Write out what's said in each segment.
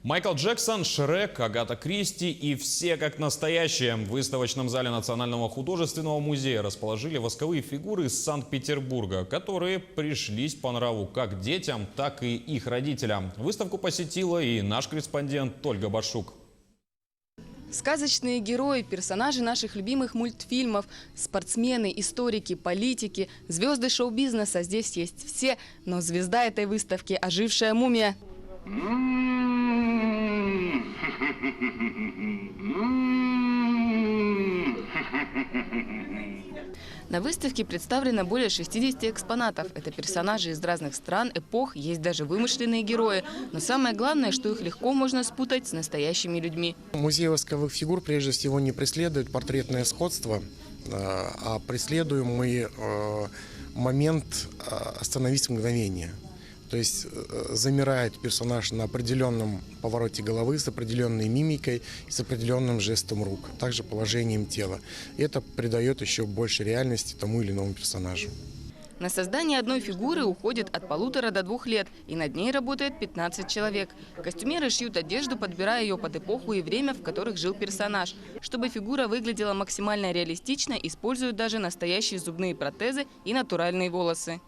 Майкл Джексон, Шрек, Агата Кристи и все как настоящие. В выставочном зале Национального художественного музея расположили восковые фигуры из Санкт-Петербурга, которые пришлись по нраву как детям, так и их родителям. Выставку посетила и наш корреспондент Ольга Башук. Сказочные герои, персонажи наших любимых мультфильмов, спортсмены, историки, политики, звезды шоу-бизнеса. Здесь есть все, но звезда этой выставки – ожившая мумия. На выставке представлено более 60 экспонатов. Это персонажи из разных стран, эпох, есть даже вымышленные герои. Но самое главное, что их легко можно спутать с настоящими людьми. Музей восковых фигур прежде всего не преследует портретное сходство, а преследуем мы момент «остановись мгновение». То есть замирает персонаж на определенном повороте головы, с определенной мимикой, с определенным жестом рук, также положением тела. И это придает еще больше реальности тому или иному персонажу. На создание одной фигуры уходит от 1,5 до 2 лет, и над ней работает 15 человек. Костюмеры шьют одежду, подбирая ее под эпоху и время, в которых жил персонаж. Чтобы фигура выглядела максимально реалистично, используют даже настоящие зубные протезы и натуральные волосы.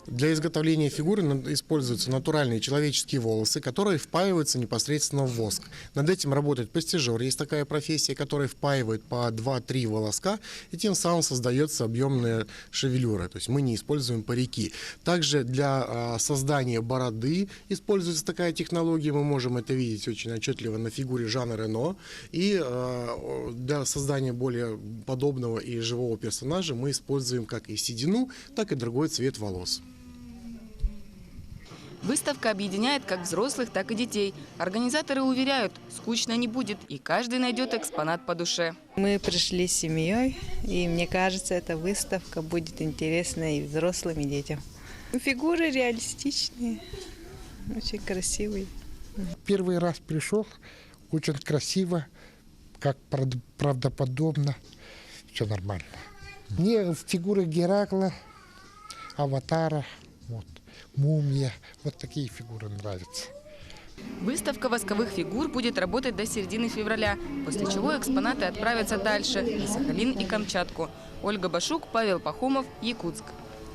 Для изготовления фигуры используются натуральные человеческие волосы, которые впаиваются непосредственно в воск. Над этим работает пастижер. Есть такая профессия, которая впаивает по 2-3 волоска, и тем самым создается объемная шевелюра. То есть мы не используем парики. Также для создания бороды используется такая технология. Мы можем это видеть очень отчетливо на фигуре Жана Рено. И для создания более подобного и живого персонажа мы используем как и седину, так и другой цвет волос. Выставка объединяет как взрослых, так и детей. Организаторы уверяют, скучно не будет, и каждый найдет экспонат по душе. Мы пришли с семьей, и мне кажется, эта выставка будет интересна и взрослым, и детям. Фигуры реалистичные, очень красивые. Первый раз пришел, очень красиво, как правдоподобно, все нормально. Мне фигуры Геракла, Аватара, Мумия, вот такие фигуры нравятся. Выставка восковых фигур будет работать до середины февраля, после чего экспонаты отправятся дальше – на Сахалин и Камчатку. Ольга Башук, Павел Пахомов, Якутск.